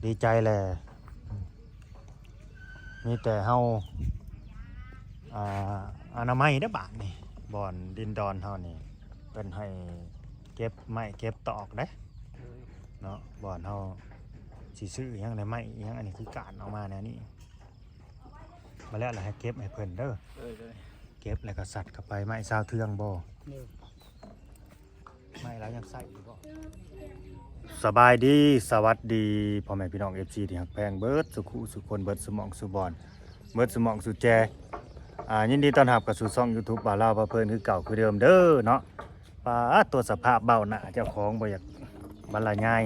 ดีใจแหละมีแต่เฮาอนามัยเด้อบาดนี่บ่อนดินดอนเฮานี่เพิ่นให้เก็บไม้เก็บตอกเด้เนาะบ่อนเฮาสิซื้ออิหยังได้ไม้อิหยังอันนี้คือการเอามาแนวนี้มาแล้วล่ะให้เก็บให้เพิ่นเด้อเก็บแล้วก็สัตว์เข้าไปไม้ซาวเทืองบ่ไม้แล้วยังใส่อยู่บ่สบายดีสวัสดีพ่อแม่พี่น้อง FC ที่ฮักแพงเบิดสุขุสุคนเบิดสมองสุบอนเบิดสมองสุแจยินดีต้อนรับกับสู่ช่อง YouTube บ่าวลาวบ่เพิ่นคือเก่าคือเดิมเด้อเนาะป้าตัวสภาพเบ้าหน้าเจ้าของบ่อยากบรรยาย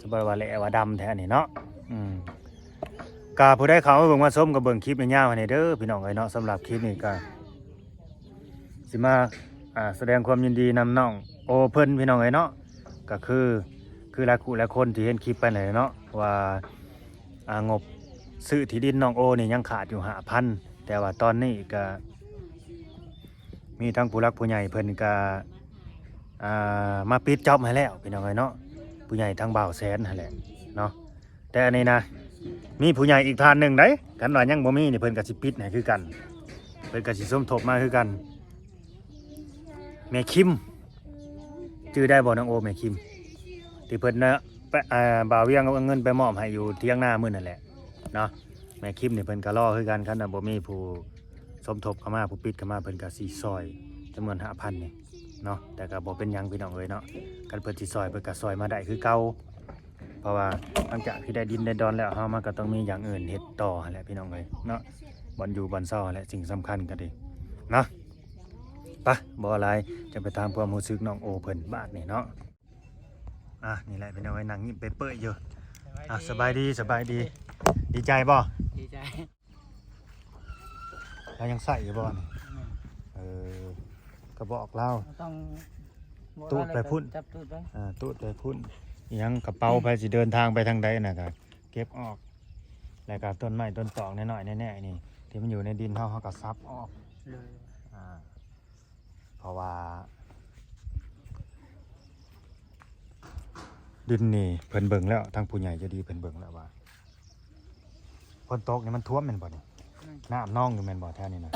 สบายว่าแหละว่าดำแท้นี่เนาะกาผู้ใดเข้ามาเบิ่งมาชมก็เบิ่งคลิปยาวๆให้เด้อพี่น้องเอ้ยเนาะสำหรับคลิปนี้ก็สิมาแสดงความยินดีนำน้องโอเพิ่นพี่น้องเอ้ยเนาะก็คือหลายคู่หลายคนที่เห็นคลิปไปไหนเนาะว่างบซื้อที่ดินน้องโอนี่ยังขาดอยู่5,000แต่ว่าตอนนี้ก็มีทั้งผู้รักผู้ใหญ่เพิ่นก็มาปิดจ็อบให้แล้วพี่น้องเอ้ยเนาะผู้ใหญ่ทั้งบ่าวแสนนั่นแหละเนาะแต่อันนี้นะมีผู้ใหญ่อีกท่านหนึ่งได้กันว่ายังบ่มีนี่เพิ่นก็สิปิดให้คือกันเพิ่นก็สิสมทบมาคือกันแม่คิมชื่อได้บ่น้องโอแม่คิมที่เพิ่นนะบ่าวเวียงเอาเงินไปมอบให้อยู่เที่ยงหน้ามื้อนั่นแหละเนาะแม่คิมนี่เพิ่นก็รอคือกันคันบ่มีผู้สมทบเข้ามาผู้ปิดเข้ามาเพิ่นก็สิซอยจำนวน 5,000 นี่เนาะแต่ก็บ่เป็นหยังพี่น้องเอ้ยเนาะกันเพิ่นสิซอยเพิ่นก็ซอยมาได้คือเก่าเพราะว่าหลังจากที่ได้ดินได้ดอนแล้วเฮามันก็ต้องมีอย่างอื่นเฮ็ดต่อแหละพี่น้องเอ้ยเนาะบ่อนอยู่บ่อนเช้าแหละสิ่งสำคัญก็ดีเนาะไปบ่อะไรจะไปตามความรู้สึกน้องโอเพิ่นบาดนี่เนาะนี่แหละพี่น้องไอ้นั่งยิ้มเปื่อยๆอยู่สบายดีดีใจบ่ดีใจแล้วยังใส่อยู่บ่นี่กระบอกเล่าต้องตูดไปพุ่นจับตูดไปตูดไปพุ่นยังกระเป๋าไปสิเดินทางไปทางใดน่ะก็เก็บออกแล้วก็ต้นไม้ต้นตอกน้อยๆแน่ๆนี่ที่มันอยู่ในดินเฮาก็ซับออกเลยเพราะว่าดินนี่เพิ่นเบิ่งแล้วทางผู้ใหญ่จะดีเพิ่นเบิ่งแล้วว่าฝนตกนี่มันท่วมแม่นบ่นี่น้ำนองอยู่แม่นบ่แท้นี่นะ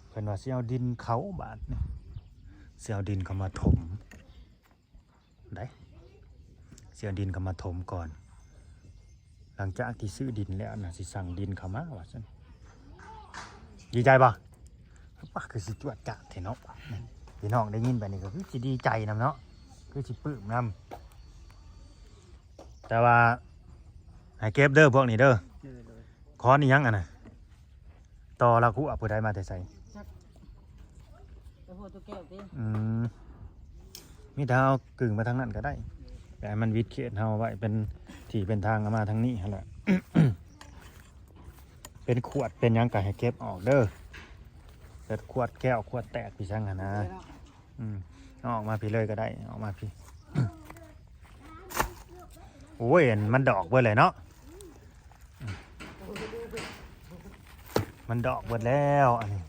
เพิ่นว่าสิเอาดินเขาบาดนี่สิเอาดินเข้ามาถมได้สิเอาดินเข้ามาถมก่อนหลังจากที่ซื้อดินแล้วน่ะสิสั่งดินเข้ามาว่าซั่นดีใจบ่ว่าคือสิจวดจ๊ะแท้เนาะพี่น้องได้ยินแบบนี้ก็คือสิดีใจนำเนาะคือสิปลื้มนำแต่ว่าให้เก็บเด้อพวกนี้เด้อขอนี่ยังน่ะต่อละคู่ผู้ใดมาแต่ไสมีทางเอากึ่งมาทางนั้นก็ได้แต่มันวิดเขตเฮาไว้เป็นที่เป็นทางมาทางนี้หั่นแหละ เป็นขวดเป็นยังก็ให้เก็บออกเด้อเป็นขวดแก้วขวดแตกพี่ช่างหั่นนะเอาออกมาพี่เลยก็ได้ออกมาพี่ โอ้ยมันดอกเบิดเลยเนาะมันดอกเบิดแล้วอันนี้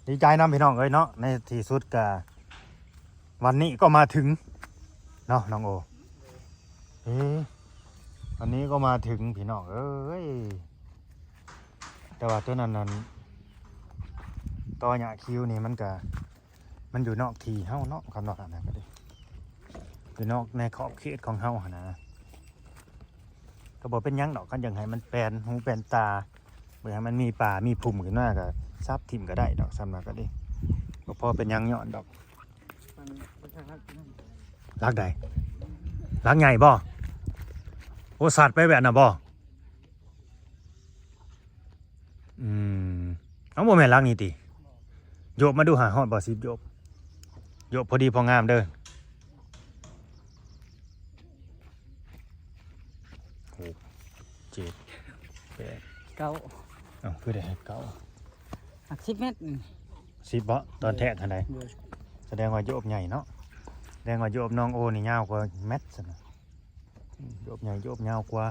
ดีใจนะพี่น้องเอ้ยเนาะในที่สุดก็วันนี้ก็มาถึงเนาะน้องโอวันนี้ก็มาถึงพี่น้องเอ้ยแต่ว่าตัวนั้นตอหญ้าคิวนี่มันอยู่นอกที่เฮาเนาะคำนอกนั้นก็ได้อยู่นอกในขอบเขตของเฮาหั่นนะก็บ่เป็นหยังดอกคันจังให้มันแปลนหูแปลนตาเบื่อให้มันมีป่ามีพุ่มขึ้นมาก็ซับทิ่มก็ได้ดอกซ้ำมาก็ได้บ่พอเป็นหยังย้อนดอกรักใดรักใหญ่บ่โอ้สัตว์ไปแบบน่ะบ่เอาบ่แม่นรักนี่ติโยบมาดูหาฮอดบ่10โยบพอดีพองามเด้อ6 7 8 9คือได้9 10 เมตร10บ่ตอนแทกเท่าใดแสดงว่าโยบใหญ่เนาะแสดงว่าโยบน้องโอนี่ยาวกว่าเม็ดซั่นน่ะโยบใหญ่โยบยาวกว่า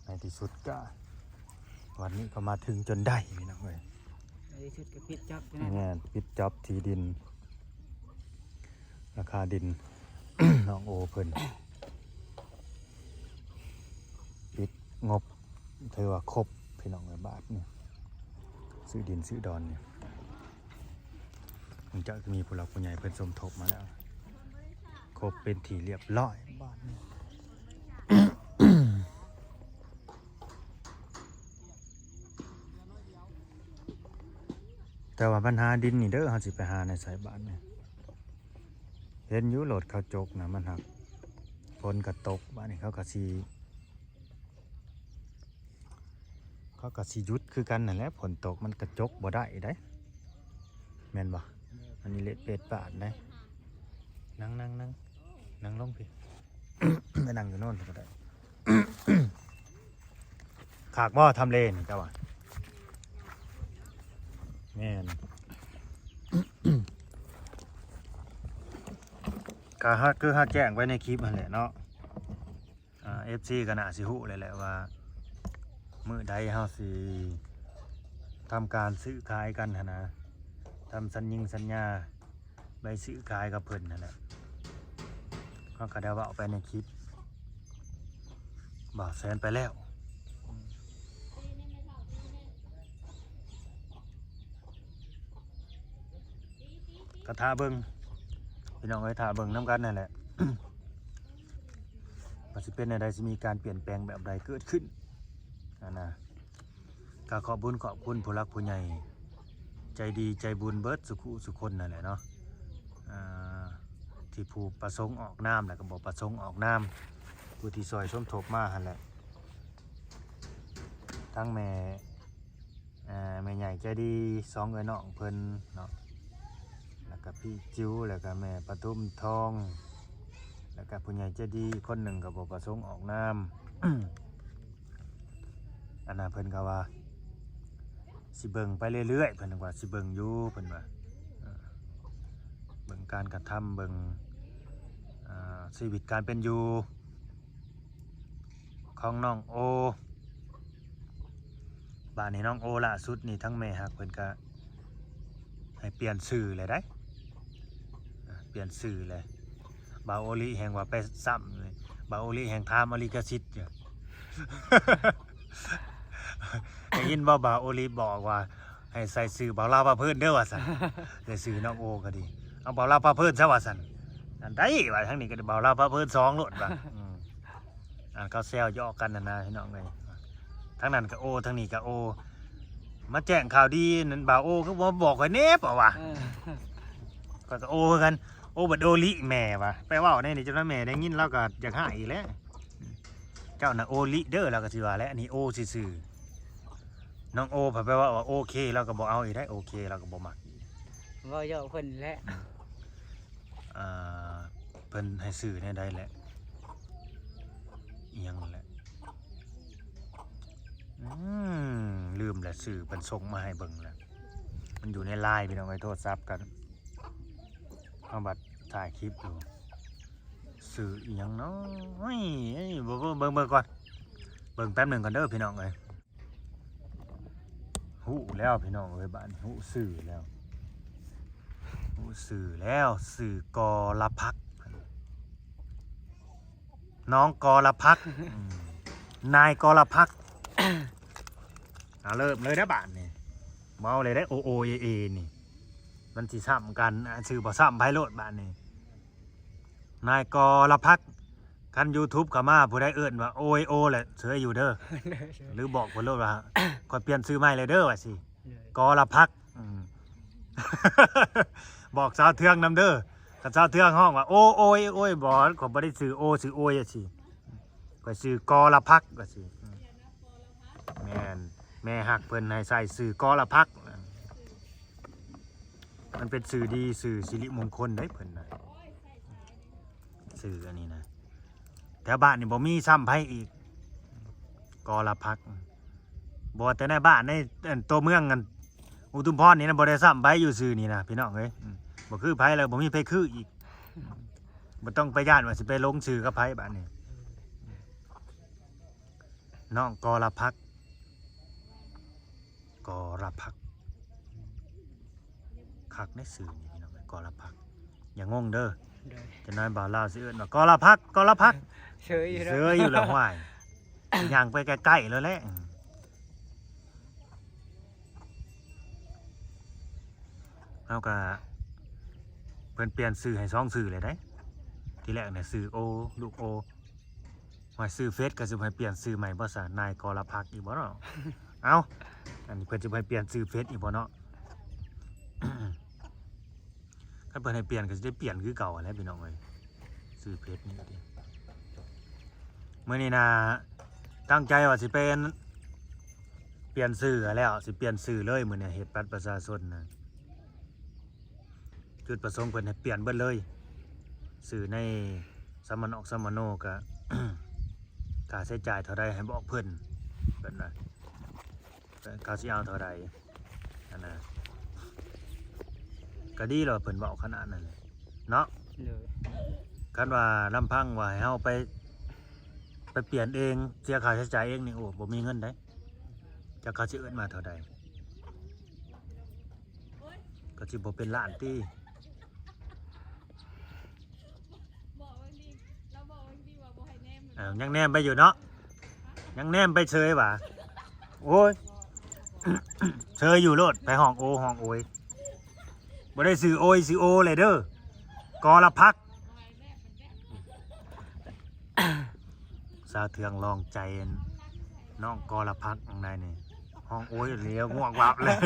ในที่สุดก็ วันนี้ก็มาถึงจนได้พี่น้องเอ้ย ไอ้ชุดกระปิดจับ งานปิดจ็อบที่ดินราคาดิน น้องโอเพิ่นปิดงบถือว่าครบพี่น้องบาทเนี่ยซื้อดินซื้อดอนเนี่ยมันจะมีผู้หลักผู้ใหญ่เพิ่นสมทบมาแล้วครบเป็นที่เรียบร้อยบาทเนี่ย แต่ว่าปัญหาดินนี่เด้อเขาสิไปหาในสายบ้านเนี่ยเห็นอยู่โหลดเขาจกนะมันหักฝนกระตกบ้านนี้เขากะสียุดคือกันนั่นแหละฝนตกมันกระจกบ่ได้ได้แม่นบ่อันนี้เละเป็ดปาดได้นั่งลงพี่ ไม่นั่งอยู่โน่นก็ได้ ขากบ่ทำเลนเจ้าว่ะแม่น ก็คือแจ้งไว้ในคลิปนั่นแหละเนาะFC ก็น่าสิฮู้เลยแหละว่ามื้อใดเฮาสิทำการซื้อขายกันหั่นนะทำสัญญาใบซื้อขายกับเพิ่นนั่นแหละก็ได้เว้าไปในคลิปบ่าวแสนไปแล้วก็ท่าเบิ่งพี่น้องเอ้ยท่าเบิ่งน้ำกันนั่นแหละ ว่าสิเป็นอะไรสิมีการเปลี่ยนแปลงแบบใดเกิดขึ้นนะก็ขอบคุณผู้รักผู้ใหญ่ใจดีใจบุญเบิดสุคนนั่นแหละเนาะที่ผู้ประสงค์ออกน้ำแล้วก็บอกประสงค์ออกน้ำผู้ที่ซอยสมทบมาหั่นแหละทั้งแม่ใหญ่ใจดีสองเอ้ยน้องเพิ่นเนาะแล้วก็พี่จิ้วแล้วก็แม่ปทุมทองแล้วก็ผู้ใหญ่ใจดีคนหนึ่งก็บอกประสงค์ออกน้ำ อันนั้นเพิ่นก็ว่าสิเบิ่งไปเรื่อยๆเพิ่นว่าสิเบิ่งอยู่เพิ่นว่าเบิ่งการกระทำเบิ่งชีวิตการเป็นอยู่ของน้องโอบ้านนี้น้องโอล่าสุดนี่ทั้งแม่ฮักเพิ่นก็ให้เปลี่ยนชื่อเลยได้เปลี่ยนชื่อเลยบาโอลิแห่งว่าไปซ้ำเลยบาโอลิแห่งทามอลิกสิทธิ์เนี่ย ได้ยินว่าบาโอลิบอกว่าให้ใส่สื่อบ่าวลาวปลาเพิ่นเด้อว่าซั่นได้สื่อน้องโอก็ดีเอาบ่าวลาวปลาเพิ่นซะว่าซั่นอันใดว่าทางนี้ก็บ่าวลาวปลาเพิ่น2โลดว่าเขาแซวย่อกันนั่นนะพี่น้องเอ้ยทางนั้นก็โอทางนี้ก็โอมาแจ้งข่าวดีนั่นบ่าวโอก็บ่บอกให้แน่ป่ะว่าก็โอคือกันโอบัดโอลิแม่ว่ะไปเว้าได้นี่จนว่าแม่ได้ยินแล้วก็อยากหายอีกแล้วเจ้าน่ะโอลิเด้อแล้วก็สิว่าแล้วอันนี้โอซื่อน้องโอผัดไปว่าโอเคเราก็บอกเอาอีกได้โอเคเราก็บอกมัก ว่าเยอะเพิ่นแหละเพิ่นให้ซื้อในใดแหละเอียงแหละลืมแหละซื้อเพิ่นส่งมาให้เบิ่งแหละมันอยู่ในไลน์พี่น้องไอ้โทรศัพท์กันเอาบัดถ่ายคลิปอยู่ซื้อเอียงเนาะเฮ้ยเบิ่งก่อนเบิ่งแป๊บหนึ่งก่อนเด้อพี่น้องเอ้ยหูแล้วพี่น้องเอ้ยบ้านหูสื่อแล้วสื่อกอละพักน้องกอละพัก นายกอละพัก เริ่มเลยนะบ้านนี่เมาเลยได้โอโอเอนี่มันสิซ้ำกันสื่อบ่ซ้ำไพโรดบ้านนี่นายกอละพักคัน YouTube เข้ามาผู้ใดเอิ้นว่าโอโอแหละเสืออยู่เด้อ หรือบอกเพิ่นโลดว่าขอเปลี่ยนชื่อใหม่เลยเด้อว่าสิกอละพัก บอกสาวเทืองนำเด้อกับสาวเทืองห้องว่าโอ้ยบอสขอบ่ได้ซื้อโอซื้อโอ้ยอ่ะสิก็ซื้อกอละพักก็สิแม่ฮักเพิ่นให้ใส่ซื้อกอละพักมันเป็นสื่อดีสื่อสิริมงคลได้เพิ่นน่ะสื่ออันนี้นะแถวบ้านนี่บ่มีซ้ำไผอีกกอละพักบ่แต่ในบ้านในตัวเมืองกันอุทุมพรนี่นะบ่ได้ซ้ำไผอยู่ซื่อนี่นะพี่น้องเอ้ยบ่คือไผแล้วบ่มีไผคืออีกบ่ต้องไปย่านว่าสิไปลงชื่อกับไผบ้านนี้น้องกอละพัก กอรพักคักในสื่อนี่พี่น้องกอรพักอย่างงงเด้อ โดย จะน้อยบ่าวลาวสิเอิ้นว่ากอรพักกอรพัก เฉยอยู่ เสืออยู่แล้วห้วยย่างไปใกล้ๆแล้วแหละเอาก็เพิ่นเปลี่ยนชื่อให้2ชื่อเลยได้ทีแรกเนี่ยชื่อโอลูกโอว่าชื่อเฟซก็สิให้เปลี่ยนชื่อใหม่บ่ซะนายกรพักอีกบ่เนาะ เอ้าอันนี้เพิ่นสิให้เปลี่ยนชื่อเฟซอีกบ่เนาะ ถ้าเพิ่นให้เปลี่ยนก็สิได้เปลี่ยนคือเก่าแหละพี่น้องเอ้ยชื่อเฟซนี่ติมื้อนี้นะตั้งใจว่าสิเป็นเปลี่ยนชื่อแล้วสิเปลี่ยนชื่อเลยมื้อนี้เฮ็ดบัตรประชาชนนะจุดประสงค์เพิ่นให้เปลี่ยนเบิดเลยชื่อในสมนสมโนก็ ค่าใช้จ่ายเท่าใดให้บอกเพิ่นเพิ่นน่ะเขาสิเอาเท่าใดอันน่ะก็ดีแล้วเพิ่นเว้าขนาดนั้นเลยเนาะ โดย คันว่าลำพังว่าให้เฮาไปเปลี่ยนเองเสียค่าใช้จ่ายเองนี่โอ้บ่มีเงินได้จักเขาสิเอิ้นมาเท่าใดก็สิบ่เป็นล้านติ บอกว่าดีเราบอกว่าดีว่าบ่ให้แนม ยังแนมไปอยู่เนาะยังแนมไปเชยว่ะโอ้ย เชยอยู่โลดไปห้องโอห้องโอยบ่ได้ซื้อโอยซื้อโอเลยเด้อกอละพัก สาวเทืองลองใจน้องกอละพักข้างในนี่ห้องโอ้ยเลี้ยวง่วงวับเลย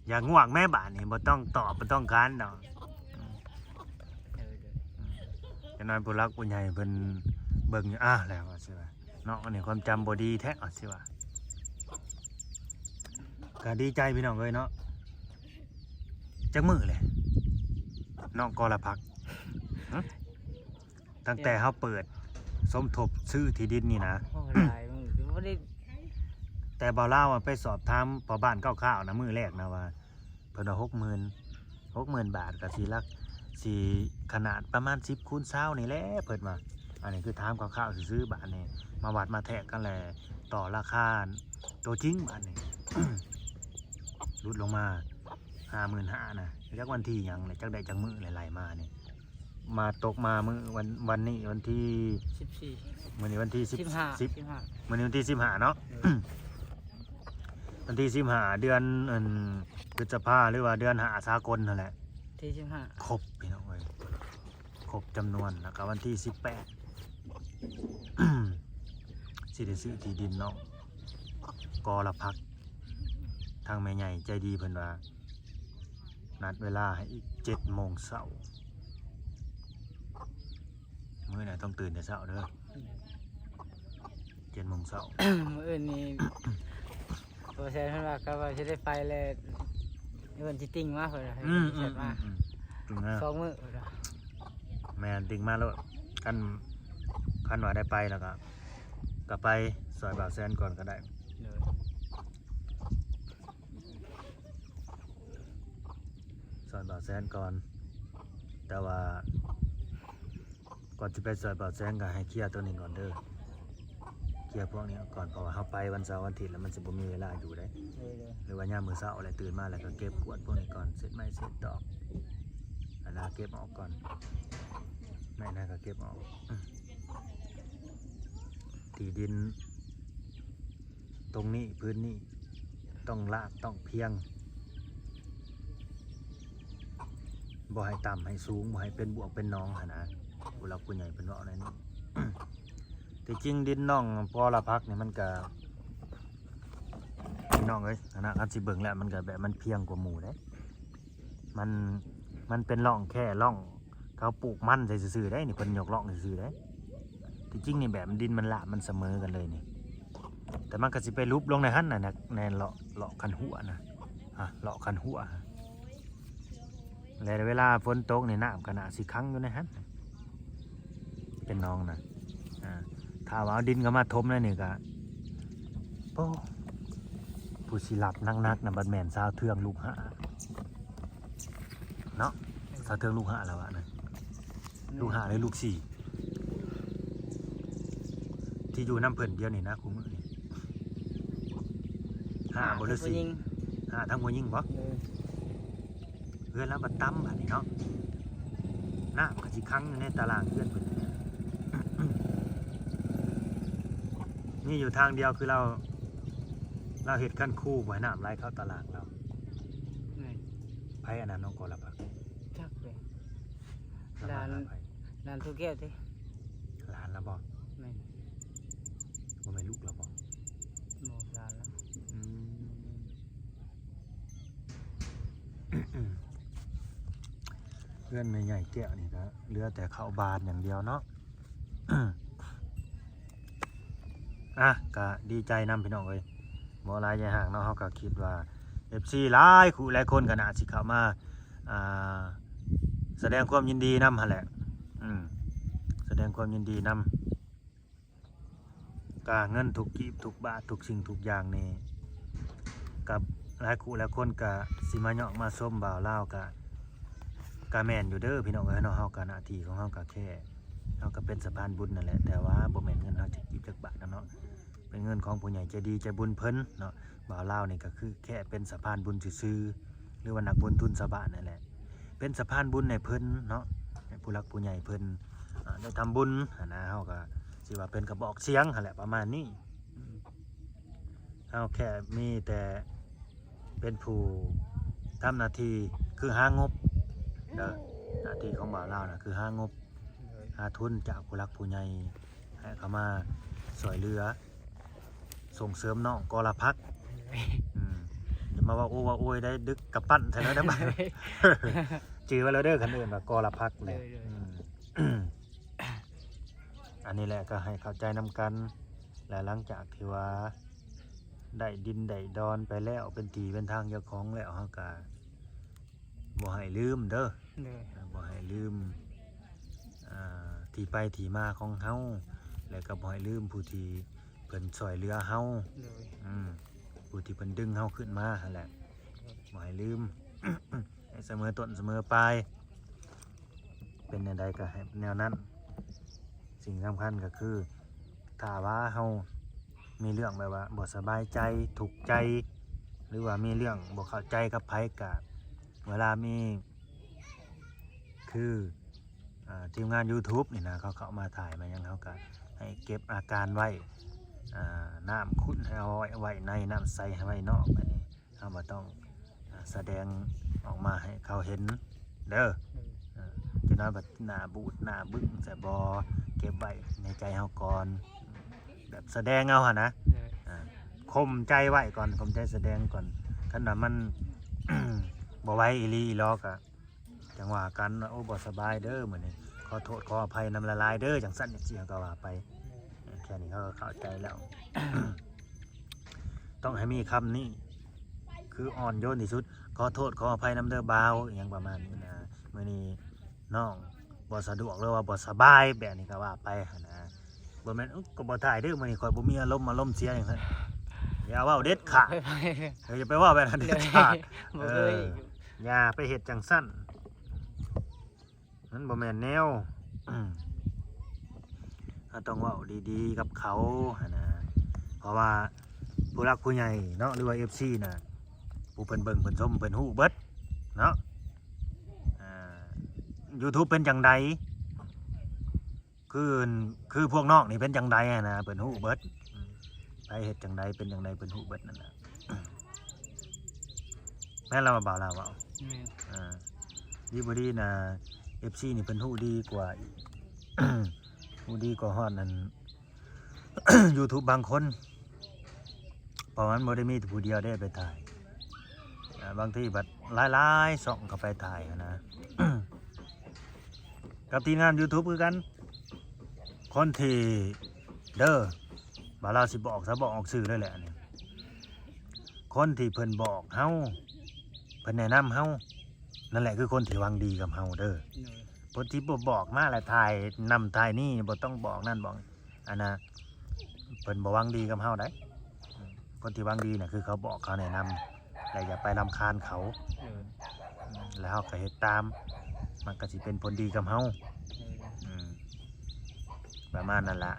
อย่างง่วงแม่บ้านนี่บ่ต้องตอบบ่ต้องการดอก โดย จะนอนผู้รักผู้ใหญ่เพิ่นเบิ่งอยู่แล้วว่าสิว่าเนาะอันนี้ความจำบ่ดีแท้ว่าสิว่าก็ดีใจพี่น้องเอ้ยเนาะจักมื้อเลยน้องกอละพัก ตั้งแต่เขาเปิดสมทบซื้อที่ดินนี่นะ โอ้หลายมึงบ่ได้ แต่บ่าวลาวอะไปสอบถามพอบ้านคร่าวๆนะมื้อแรกนะว่าเพิ่นว่า60,000 บาทก็สิลักสิขนาดประมาณ10 คูณ 20นี่แหละเพิ่นว่าอันนี้คือถามคร่าวๆซื้อๆบาทนี่มาวัดมาแทกกันแหละต่อราคาตัวจริงบาทนี่ ลดลงมา 55,000นะจักวันที่หยังเลยจักได้จักมื้อหลายๆมานี่มาตกมามื้อวันนี้วันที่ 14 มื้อนี้วันที่10 15 10 15 มื้อนี้วันที่15เนาะ วันที่15เดือนพฤษภาหรือว่าเดือนหาสากลนั่นแหละ ที่15 ครบพี่น้องเอ้ยครบจำนวนแล้วก็วันที่18 สิได้ซื้อที่ดินเนาะกอละพักทางแม่ใหญ่ใจดีเพิ่นว่านัดเวลาให้อีก7 โมงเช้ามื้อไหนต้องตื่นแต่เช้าเด้อ7 โมงเช้า มื้ออื่นนี่บ่แซ่นเพิ่นว่าก็ว่าสิได้ไปแล้วเพิ่นสิติ่งมาเพิ่นว่าให้เพิ่นเสร็จมา จริงนะ 2 มื้อเพิ่นว่า แม่นติงมาแล้วคันว่าได้ไปแล้วก็ไปซอยบ่าวแซนก่อนก็ได้ โดย ซอยบ่าวแซนก่อน แต่ว่าก่อนจะไปซอยบ่าวแซนก็ให้เคลียร์ตัวนี้ก่อนเด้อเคลียร์พวกนี้ก่อนเพราะว่าเฮาไปวันเสาร์วันอาทิตย์แล้วมันสิบ่มีเวลาอยู่เด้ หรือว่ายามมื้อเช้าอะไรตื่นมาแล้วก็เก็บกวาดพวกนี้ก่อนเสร็จไม้เสร็จดอกอันนั้นเก็บออกก่อนแม่น่าก็เก็บออกที่ดิน ตรงนี้พื้นนี้ต้องลากต้องเพียงบ่ให้ต่ำให้สูงบ่ให้เป็นบวกเป็นหน้องหั่นนะผู้หลักผู้ใหญ่เป็นเว้าในนี้ ที่จริงดินน้องพอละพักนี่มันก็พี่น้องเอ้ยคณะคันสิเบิ่งแล้วมันก็แบบมันเพียงกว่าหมู่เด้มันเป็นร่องแค่ร่องเขาปลูกมันใส่ซื่อๆได้นี่เพิ่นยกร่องซื่อๆได้ที่จริงนี่แบบดินมันละมันเสมอกันเลยนี่แต่มันก็สิไปลุบลงในหั่นน่ะนะในเลาะคันหัวนะเลาะคันหัวแล้วเวลาฝนตกนี่น้ำก็น่าสิขังอยู่ในหั่นเป็นหนองนะถ้าว่าเอาดินก็มาถมแล้วนี่ก็โอ้ผู้สิหลับนักๆนะบัดแม่นสาวเทืองลูกหะเนาะสาวเทืองลูกหะแล้ววะนะลูกหะหรือลูกสี่ ที่อยู่น้ำเพิ่นเดียวนี่นะคุมื้อนี่บ่ฤาษี ผู้หญิง ทั้งผู้หญิงบ่ โดย เพื่อนแล้วบัดตั้มบัดนี้เนาะน้ำก็สิคั่งอยู่ในตารางเพื่อนเพิ่นนี่แหละ นี่อยู่ทางเดียวคือเราเฮ็ดขั้นคู่บ่ให้น้ำไหลเข้าตารางเรา แม่น ไผอันนั้นน้องกอละพัก จักเลย สมาหาไผ นานทุกแก้วติ หลานแล้วบ่ แม่น บ่แม่นลูกแล้วบ่ หมดลานแล้ว อืม เพื่อนไม่ใหญ่แก้วนี่ก็เหลือแต่ข้าวบานอย่างเดียวเนาะ อ่ะก็ดีใจนำพี่น้องเอ้ยบ่หลายใจห่างเนาะเฮาก็คิดว่า FC หลายคู่หลายคนก็น่าสิเข้ามาอ่าแสดงความยินดีนำหั่นแหละแสดงความยินดีนำก็เงินทุกกีบทุกบาททุกสิ่งทุกอย่างนี่กับหลายคู่หลายคนก็สิมาเหาะมาส้มบ่าวลาวก็แม่นอยู่เด้อพี่น้องเอ้ยเนาะเฮาก็หน้าที่ของเฮาก็แค่เฮาก็เป็นสะพานบุญนั่นแหละแต่ว่าบ่แม่นเงินเฮาจะกีบจักบาทนะเนาะเป็นเงินของผู้ใหญ่ใจดีใจบุญเพิ่นเนาะบ่าวลาวนี่ก็คือแค่เป็นสะพานบุญซื่อๆหรือว่านักบุญทุนสะบานนั่นแหละเป็นสะพานบุญให้เพิ่นเนาะให้ผู้หลักผู้ใหญ่เพิ่นได้ทำบุญนะเฮาก็สิว่าเป็นกระบอกเสียงหั่นแหละประมาณนี้เฮาแค่มีแต่เป็นผู้ทำหน้าที่คือหางบเด้อหน้าที่ของบ่าวลาวน่ะคือหางบ โดย หาทุนจากผู้หลักผู้ใหญ่ให้เขามาสวยเรือส่งเสริมน้องกอลพักอย่ามาว่าโอ้ว่าโอ้ยได้ดึกกับปั้นใช่ไหมนะบ้า จือไว้แล้วเด้อคันอื่นว่ากอลพักเลยอันนี้แหละก็ให้เข้าใจนำกันและหลังจากที่ว่าได้ดินได้ดอนไปแล้วเป็นทีเป็นทางเจ้าของแล้วเฮาก็บ่ให้ลืมเด้อ โดย บ่ให้ลืมที่ไปที่มาของเฮาแล้วก็บ่ให้ลืมผู้ที่เพิ่นช่วยเหลือเฮา โดย ผู้ที่เพิ่นดึงเฮาขึ้นมาหั่นแหละบ่ให้ลืม ให้เสมอต้นเสมอปลายเป็นแนวใดก็ให้แนวนั้นสิ่งสำคัญก็คือถ้าว่าเฮามีเรื่องแบบว่าบ่สบายใจทุกข์ใจ หรือว่ามีเรื่องบ่เข้าใจกับไผก็เวลามีคือทีมงาน YouTube นี่นะเขาเข้ามาถ่ายมายังเขาก็ให้เก็บอาการไว้น้ำขุ่นให้เอาไว้ในน้ำใสให้ไว้นอกอันนี้เขาบ่ต้องแสดงออกมาให้เขาเห็นเด้อจะน้อยแบบหน้าบูดหน้าบึ้งแต่บอเก็บไว้ในใจเขาก่อนแบบแสดงเอาหะนะ โดย ข่มใจไว้ก่อนข่มใจแสดงก่อนคันว่ามัน บ่ไหว้อีหลีอีหลอกอะจังว่ากันว่าโอ้บ่สบายเด้อมื้อนี้ขอโทษขออภัยนำละลายเด้อจังซั่นจังซี่ก็ว่าไปแค่นี้เขาก็เข้าใจแล้ว ต้องให้มีคำนี้คืออ่อนโยนที่สุดขอโทษขออภัยนำเด้อบ่าวอหยังประมาณนี้นะมื้อนี้น้องบ่สะดวกหรือว่าบ่สบายแบบนี้ก็ว่าไปหั้นนะบ่แม่นก็บ่ถ่ายเด้อมื้อนี้ข่อยบ่มีอารมณ์เสียอย่างนั้นอย่าเว้าเด็ดขาด ไป อย่าไปเว่าแบบนั้นเด็ดขาด บ่เคย อย่าไปเฮ็ดจังสั้นนั่นบ่แม่นแนวเราต้องเว้าดีๆกับเขาหั่นนะเพราะว่าผู้รักผู้ใหญ่เนาะหรือว่า FC น่ะผู้เพิ่นเบิ่งเพิ่นชมเพิ่นฮู้เบิดเนาะYouTube เป็นจังใดคือพวกน้องนี่เป็นจังใดอะนะเพิ่นฮู้เบิดไปเฮ็ดจังใดเป็นจังใดเพิ่นฮู้เบิดนั่นน่ะแม่นเรามาบ่าวเราเว้า แม่น ดีบดีนะ FC นี่เป็นหูดีกว่าอีก หูดีกว่าฮอดนั่น YouTube บางคนเพราะมันบ่ได้มีแต่ผู้เดียวได้ไปถ่ายบางทีบัดหลายๆส่องเข้าไปถ่ายนะ กับทีมงาน YouTube คือกัน คนที่เด้อบ่าเราสิบอกซะบอกออกสื่อเลยแหละอันนี้คนที่เพิ่นบอกเฮาเพิ่นแนะนำเฮานั่นแหละคือคนที่หวังดีกับเฮาเด้อ โดย คนที่บ่บอกมาแล้วถ่ายนำถ่ายนี่บ่ต้องบอกนั่นบอกอันน่ะเพิ่นบ่หวังดีกับเฮาได้คนที่หวังดีน่ะคือเขาบอกเขาแนะนำแต่อย่าไปรำคาญเขา โดย แล้วเฮาก็เฮ็ดตามมันก็สิเป็นผลดีกับเฮา โดย ประมาณนั้นล่ะ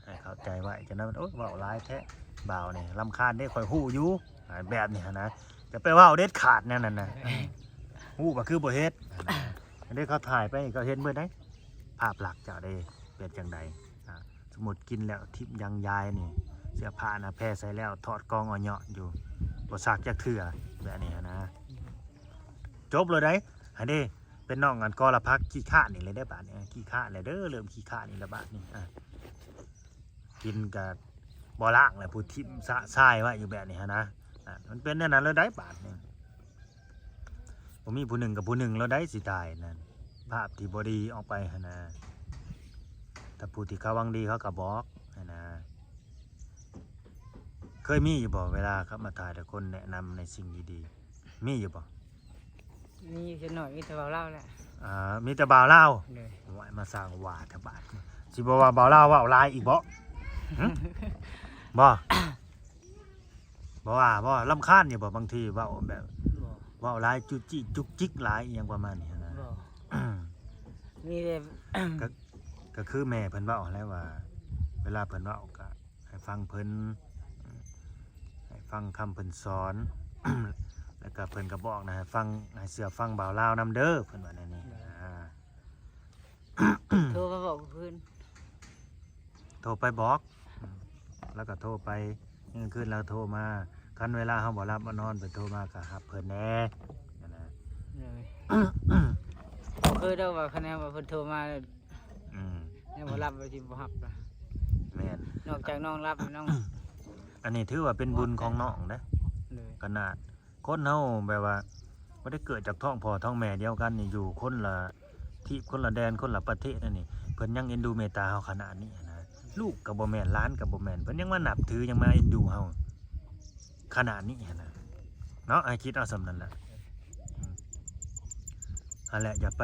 ให้เข้า เข้าใจไว้ฉะนั้นโอ๊ยเว้าหลายแท้บ่าวนี่รำคาญได้ข่อยฮู้อยู่แบบนี้นะจะไปเว้าเด็ดขาดแนวนั้นน่ะฮู้ก็คือบ่เฮ็ดได้เขาถ่ายไปก็เห็นเบิดได้ภาพลักษณ์เจ้าได้เป็นจังไดสมมุติกินแล้วทิพย์ยังยายนี่เสื้อผ้าน่ะแพ้ใส่แล้วถอดกองเอาเหยาะอยู่บ่ซักจักเทื่อแบบนี้นะจบเลยได้อันนี้เป็นน้องกันกอละพักขี้ข้านี่เลยได้บาดนี้ขี้ข้าเลยเด้อเริ่มขี้ข้านี่ละบาดนี้กินกับบ่ล่างเลยผู้ทิ่มสะทรายไว้อยู่แบบนี้นะมันเป็นแนวนั้นเลยได้บาดนี้ผมมีผู้หนึ่งกับผู้หนึ่งแล้วได้สิตายนั่นภาพที่บ่ดีออกไปนะแต่ผู้ที่เขาหวังดีเขาก็บอกนะเคยมีอยู่บ่เวลาเขามาถ่ายแต่คนแนะนำในสิ่งดีๆมีอยู่บ่มีจะหน่อยมีแต่เบาเล่าแหละ มีแต่บ่าวเล่า เลย ไหวมาสร้างว่าแถวบ้านสิบ่ว่าบ่าวเล่าว่าลายอีกบ่บ่บ่รำคาญอยู่บ่บางทีเว้าแบบ บ่ เว้าลายจุจิจุกจิกหลายอหยังประมาณนี้นะ บ่มีแต่ ก็คือแม่เพิ่นเว้าแล้วว่า เวลาเพิ่นเว้าก็ให้ฟังเพิ่นให้ฟังคำเพิ่นสอน แล้วก็เพิ่นก็บอกนะให้ฟังให้เสือฟังบ่าวลาวนำเด้อเพิ่นว่าแนวนี้ โทรมาบอกเพื่อน โทรไปบอกแล้วก็โทรไปเมื่อคืนเราโทรมาคันเวลาเฮาบ่รับบ่นอนไปโทรมาก็รับเพิ่นแหน่นั่นนะ เลยเคยได้ว่าคะแนนว่าเพิ่นโทรมา ยังบ่รับว่าสิบ่รับล่ะ แม่น นอกจากน้องรับน้อง อันนี้ถือว่าเป็นบุญของน้องนะ เลย ขนาดคนเฮาแบบว่าบ่ได้เกิดจากท้องพ่อท้องแม่เดียวกันนี่อยู่คนละที่คนละแดนคนละประเทศนั่นนี่เพิ่นยังเอ็นดูเมตตาเฮาขนาดนี้นะลูกก็บ่แม่นหลานก็บ่แม่นเพิ่นยังมานับถือยังมาเอ็นดูเฮาขนาดนี้นะเนาะให้คิดเอาสำนั้นล่ะอันแหละอย่าไป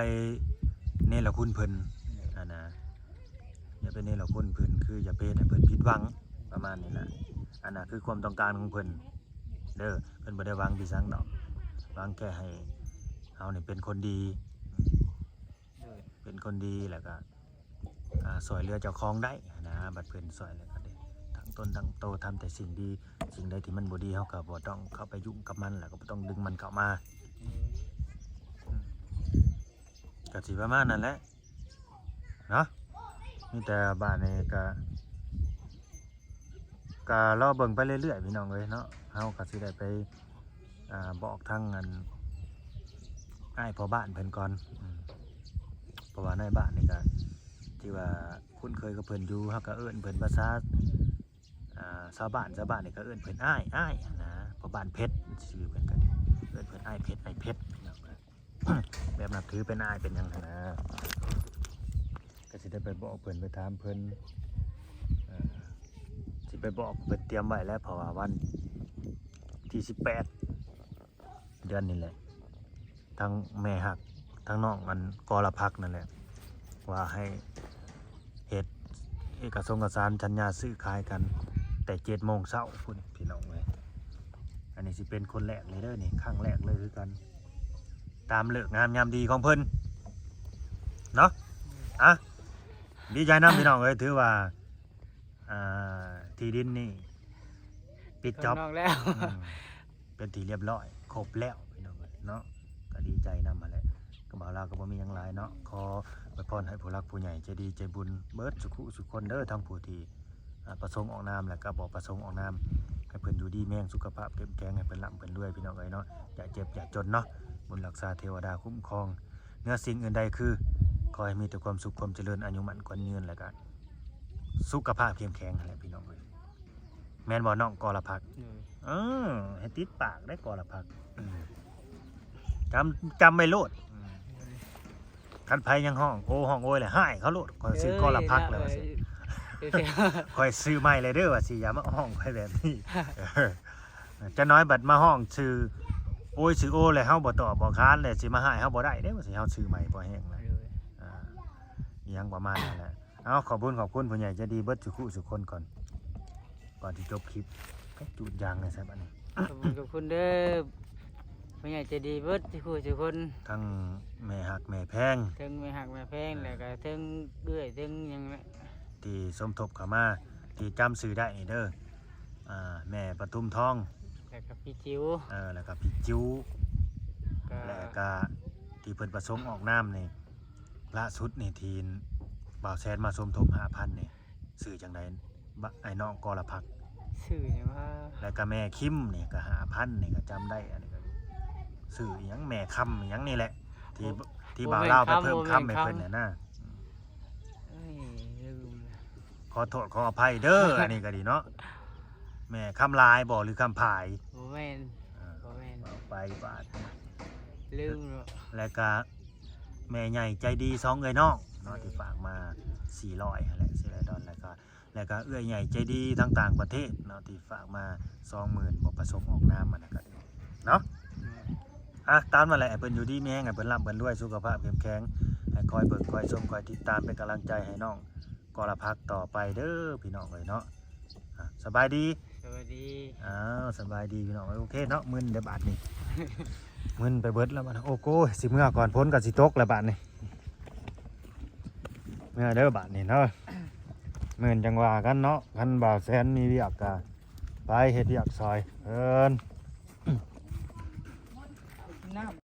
เนรคุณเพิ่นนะอย่าไปเนรคุณเพิ่นคืออย่าไปให้เพิ่นผิดหวังประมาณนี้ล่ะอันน่ะคือความต้องการของเพิ่นเด้อเพิ่นบ่ได้หวังดีสังดอกหวังแค่ให้เฮานี่เป็นคนดีเป็นคนดีแล้วก็สวยเรือเจ้าของได้นะบัดเพิ่นสวยแล้วก็ได้ทั้งต้นทั้งโตทำแต่สิ่งดีสิ่งใดที่มันบ่ดีเฮาก็บ่ต้องเข้าไปยุ่งกับมันแล้วก็บ่ต้องดึงมันเข้ามาก็สิประมาณนั้นแหละเนาะมีแต่บ้านนี้ก็รอเบิ่งไปเรื่อยๆพี่น้องเอ้ยเนาะเฮาก็สิได้ไปบอกทางอันอ้ายพ่อบ้านเพิ่นก่อนเพราะว่าในบ้านนี่ก็ที่ว่าคุ้นเคยกับเพิ่นอยู่เฮาก็เอิ้นเพิ่นภาษาชาวบ้านนี่ก็เอิ้นเพิ่นอ้ายนะพ่อบ้านเพชรชื่อเพิ่นก็เอิ้นเพิ่นอ้ายเพชรพี่น้องเอ้ย แบบนับถือเป็นอ้ายเป็นหยังนะก็สิได้ไปบอกเพิ่นไปถามเพิ่นสิไปบอกเพิ่นเตรียมไว้แล้วเพราะว่าวันที่18เดือนนี้แหละทั้งแม่ฮักทั้งน้องมันกรพักนั่นแหละว่าให้เฮ็ดเอกสารสัญญาซื้อขายกันแต่7 โมงเช้าพุ่นพี่น้องเอ้ยอันนี้สิเป็นคนแรกเลยเด้อนี่ครั้งแรกเลยคือกันตามเลิกงามยามดีของเพิ่นเนาะดีใจนํพี่น้องเอ้ยถือว่าที่ดินนี่ปิดจ็อบ น้องแล้ว เป็นที่เรียบร้อยครบแล้วพี่น้องเอ้ยเนาะก็ดีใจนำมาแหละก็บ่าวลาวก็บ่มีหยังหลายเนาะขออวยพรให้ผู้รักผู้ใหญ่ใจดีใจบุญเบิดสุขสุขคนเด้อทั้งผู้ที่ประสงค์ออกนามและก็บ่ประสงค์ออกนามให้เพิ่นอยู่ดีแม่งสุขภาพเข้มแข็งให้เพิ่นร่ำเพิ่นรวยพี่น้องเอ้ยเนาะอย่าเจ็บอย่าจนเนาะบุญรักษาเทวดาคุ้มครองเหนือสิ่งอื่นใดคือขอให้มีแต่ความสุขความเจริญอายุมั่นขวัญยืนแล้วก็สุขภาพเข้มแข็งนั่นแหละพี่น้องเอ้ยแม่นบ่น้องกรพักให้ติดปากได้กรพักจำไม่โลดคันไผยังห้องโอ้ยเลยหายเขาโลดคอยซื้อกรพักเลยว่าสิคอยซื้อใหม่เลยเด้อว่าสิอย่ามาห้องไปแบบนี้จะน้อยบัดมาห้องซื้อโอ้ยซื้อโอ้เลยเฮาบ่ตอบบ่ค้านเลยสิมาหายเฮาบ่ได้เด้ว่าสิเฮาซื้อใหม่บ่แห้งเลยอีหยังประมาณนั้นแหละเอาขอบคุณผู้ใหญ่ใจดีเบิดสุขคนก่อนที่จบคลิปก็จุดยางเลยใช่บัดนี้ ขอบคุณเด้อผู้ใหญ่ใจดีเบิดทุกคน ทั้งแม่หักแม่แพง ถึงไม่หักไม่แพงแล้วก็ถึงเอื้อยถึงหยัง ที่สมทบเข้ามา ที่จำชื่อได้นี่เด้อแม่ปทุมทอง แล้วก็พี่จิ๋ว แล้วก็พี่จิ๋ว ก็ แล้วก็ที่เพิ่นประสงค์ออกน้ำนี่ล่าสุดนี่ทีนบ่าวแซนมาสมทบ 5,000นี่ซื้อจังไดไอ้น้องกรพัก ชื่อเนี่ยว่า แล้วก็แม่คิมนี่ก็5,000นี่ก็จำได้อันนี้ก็ซื้ออิหยังแม่คำอิหยังนี่แหละที่บ่าวเล่าวไปเพิ่มคำให้เพิ่นน่ะนะ เอ้ยลืมเลย ขอโทษขออภัยเด้อ อันนี้ก็ดีเนาะแม่คำลายบ่หรือคำผาย บ่แม่น เอาไปบาท ลืมแล้ว แล้วก็แม่ใหญ่ใจดี2เอ้ยน้องเนาะที่ฝากมา400หั่นแหละ400ดอลแล้วก็เอื้อยใหญ่ใจดีทั้งต่างประเทศเนาะที่ฝากมา 20,000บ่ประสงค์ออกนามมันก็ดีเนาะตามมาแหละให้เพิ่นอยู่ดีมีแรงให้เพิ่นร่ำเพิ่นรวยสุขภาพเข้มแข็งให้คอยเบิ่งคอยชมคอยติดตามเป็นกำลังใจให้น้องกรพักต่อไปเด้อพี่น้องเอ้ยเนาะสบายดี สวัสดี สบายดีพี่น้องโอเคเนาะมึนเดี๋ยวบาทนี่ มึนไปเบิดแล้วมันโอ้โก้สิเมื่อก่อนพ้นกับสิตกแล้วบาทนี่เมื่อเด้อบาทนี่เนาะมึนจังหวะกันเนาะกันบ่าวแสนมีเวียกกะไปเฮ็ดเวียกซอยเอิ้น น้ำ